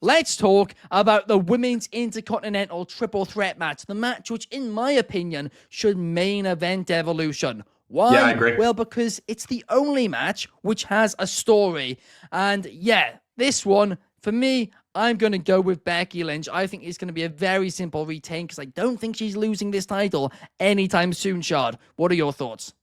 let's talk about the Women's Intercontinental Triple Threat match. The match which, in my opinion, should main event Evolution. Yeah, I Why? agree. Well, because it's the only match which has a story. And yeah, this one, for me, I'm going to go with Becky Lynch. I think it's going to be a very simple retain because I don't think she's losing this title anytime soon, Shad. What are your thoughts?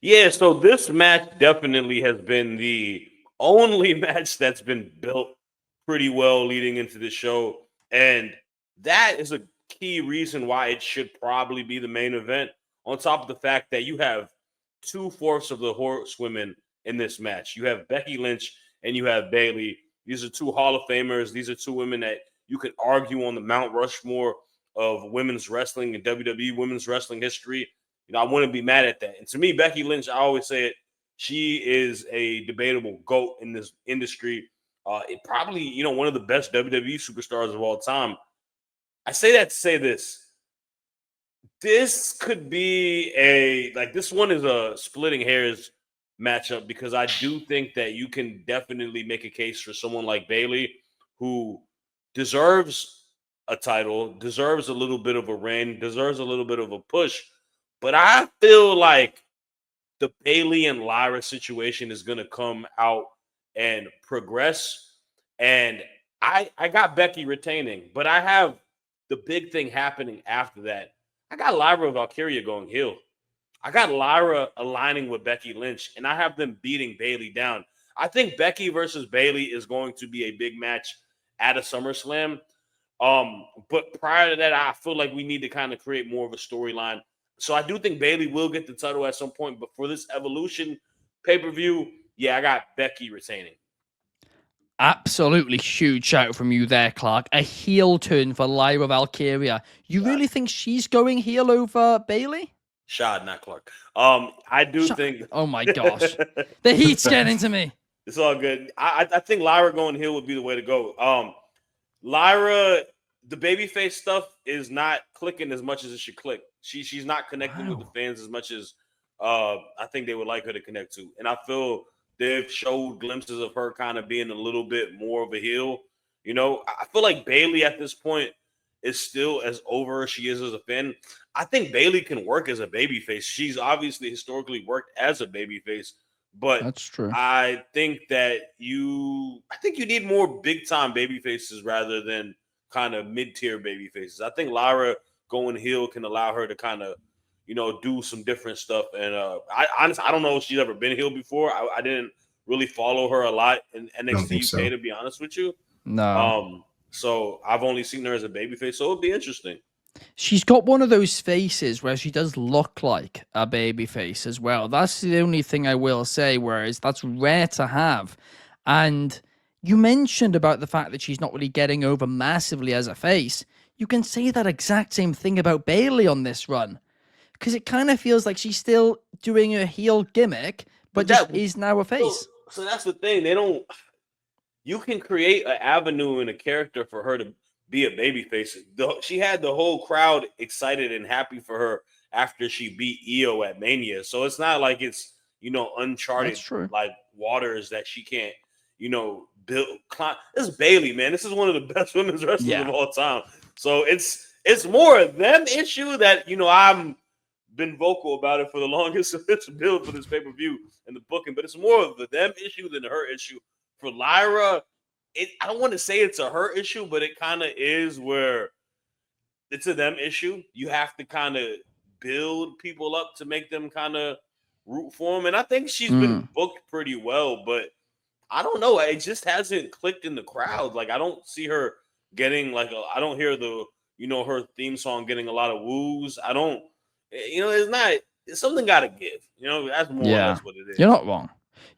Yeah, so this match definitely has been the only match that's been built pretty well leading into the show. And that is a key reason why it should probably be the main event, on top of the fact that you have 2/4 of the horsewomen in this match. You have Becky Lynch and you have Bayley. These are two Hall of Famers. These are two women that you could argue on the Mount Rushmore of women's wrestling and WWE women's wrestling history. I wouldn't be mad at that. And to me, Becky Lynch, I always say it, she is a debatable GOAT in this industry. Probably, one of the best WWE superstars of all time. I say that to say this. This could be this one is a splitting hairs matchup because I do think that you can definitely make a case for someone like Bayley who deserves a title, deserves a little bit of a reign, deserves a little bit of a push. But I feel like the Bayley and Lyra situation is going to come out and progress. And I got Becky retaining, but I have the big thing happening after that. I got Lyra Valkyria going heel. I got Lyra aligning with Becky Lynch, and I have them beating Bayley down. I think Becky versus Bayley is going to be a big match at a SummerSlam. But prior to that, I feel like we need to kind of create more of a storyline. So I do think Bayley will get the title at some point, but for this Evolution pay-per-view, yeah, I got Becky retaining. Absolutely huge shout from you there, Clark. A heel turn for Lyra Valkyria. You really think she's going heel over Bayley? Shad, not Clark. I do think. Oh my gosh, the heat's getting to me. It's all good. I think Lyra going heel would be the way to go. Lyra, the babyface stuff is not clicking as much as it should click. She's not connecting with the fans as much as I think they would like her to connect to. And I feel they've showed glimpses of her kind of being a little bit more of a heel. I feel like Bayley at this point is still as over as she is as a fan. I think Bayley can work as a babyface. She's obviously historically worked as a babyface, but that's true. I think you need more big time babyfaces rather than kind of mid tier babyfaces. I think Lyra going heel can allow her to kind of, do some different stuff. And I honestly, I don't know if she's ever been heel before. I didn't really follow her a lot in NXT UK, to be honest with you. No. So I've only seen her as a babyface. So it'll be interesting. She's got one of those faces where she does look like a baby face as well. That's the only thing I will say, whereas that's rare to have. And you mentioned about the fact that she's not really getting over massively as a face. You can say that exact same thing about Bayley on this run. Because it kind of feels like she's still doing a heel gimmick, but just is now a face. So that's the thing. You can create an avenue and a character for her to be a babyface. She had the whole crowd excited and happy for her after she beat Io at Mania. So it's not like it's, uncharted like waters that she can't, build. This is Bayley, man. This is one of the best women's wrestlers of all time. So it's more of them issue that, I'm been vocal about it for the longest. It's build for this pay-per-view and the booking, but it's more of the them issue than her issue. For Lyra, I don't want to say it's a her issue, but it kind of is, where it's a them issue. You have to kind of build people up to make them kind of root for them. And I think she's been booked pretty well, but I don't know. It just hasn't clicked in the crowd. Like, I don't see her getting I don't hear the, her theme song getting a lot of woos. I don't, it's something got to give. That's more or less what it is. You're not wrong.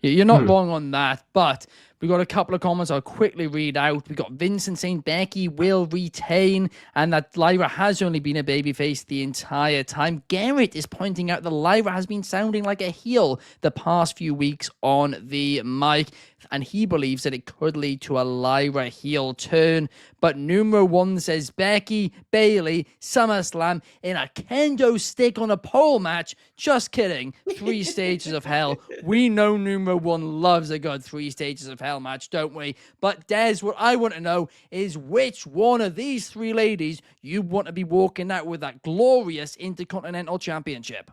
You're not wrong on that, but we got a couple of comments I'll quickly read out. We got Vincent saying Becky will retain and that Lyra has only been a babyface the entire time. Garrett is pointing out that Lyra has been sounding like a heel the past few weeks on the mic, and he believes that it could lead to a Lyra heel turn. But Numero One says Becky, Bayley, SummerSlam in a kendo stick on a pole match. Just kidding. 3 stages of hell. We know Numero One loves a good 3 stages of hell. Hell match, don't we? But Des, what I want to know is which one of these three ladies you want to be walking out with that glorious Intercontinental Championship.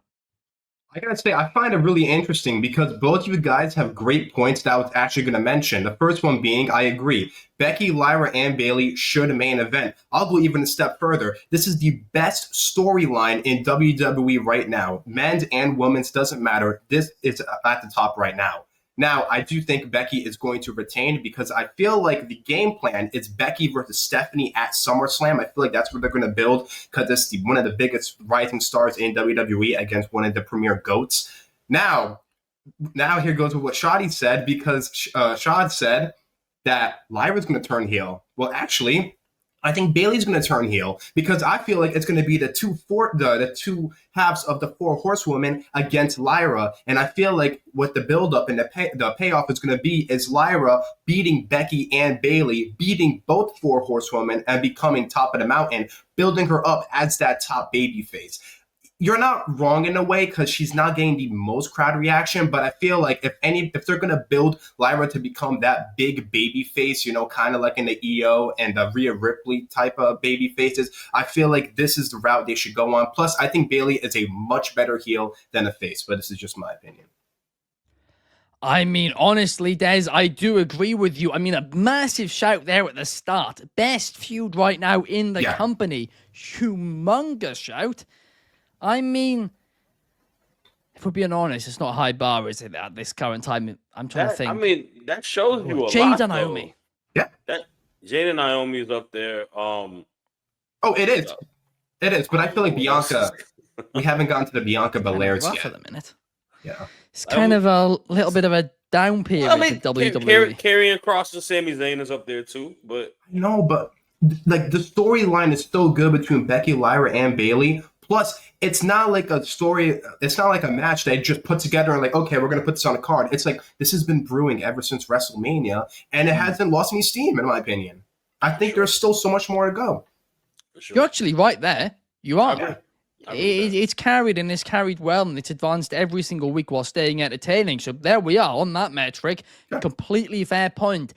I gotta say, I find it really interesting because both of you guys have great points that I was actually going to mention. The first one being, I agree, Becky, Lyra, and Bayley should main event. I'll go even a step further. This is the best storyline in WWE right now. Men's and women's, doesn't matter. This is at the top right now. Now, I do think Becky is going to retain because I feel like the game plan is Becky versus Stephanie at SummerSlam. I feel like that's what they're going to build because it's one of the biggest rising stars in WWE against one of the premier GOATs. Now here goes with what Shadi said, because Shad said that Lyra's going to turn heel. Well, actually, I think Bayley's going to turn heel because I feel like it's going to be the two halves of the four horsewomen against Lyra. And I feel like what the buildup and the payoff is going to be is Lyra beating Becky and Bayley, beating both four horsewomen and becoming top of the mountain, building her up as that top baby face. You're not wrong in a way because she's not getting the most crowd reaction, but I feel like if they're going to build Lyra to become that big baby face, kind of like in the EO and the Rhea Ripley type of baby faces, I feel like this is the route they should go on. Plus, I think Bayley is a much better heel than a face, but this is just my opinion. I mean, honestly, Des, I do agree with you. I mean, a massive shout there at the start. Best feud right now in the company. Humongous shout. I mean, if we're being honest, it's not a high bar, is it, at this current time? I'm trying to think. I mean, that shows you a lot. Jade and Naomi. Yeah. Jade and Naomi is up there. Oh, it is. It is. But I feel like Bianca, we haven't gotten to the Bianca Belair's yet. For the minute. Yeah. It's kind of a little bit of a down period for WWE. Karrion Kross and Sami Zayn is up there too. But no, but like the storyline is so good between Becky, Lyra, and Bayley. Plus, it's not like a story. It's not like a match they just put together and like, okay, we're going to put this on a card. It's like this has been brewing ever since WrestleMania, and it hasn't lost any steam, in my opinion. I think there's still so much more to go. Sure. You're actually right there. You are. Yeah. It's carried, and it's carried well, and it's advanced every single week while staying entertaining. So there we are on that metric. Yeah. Completely fair point.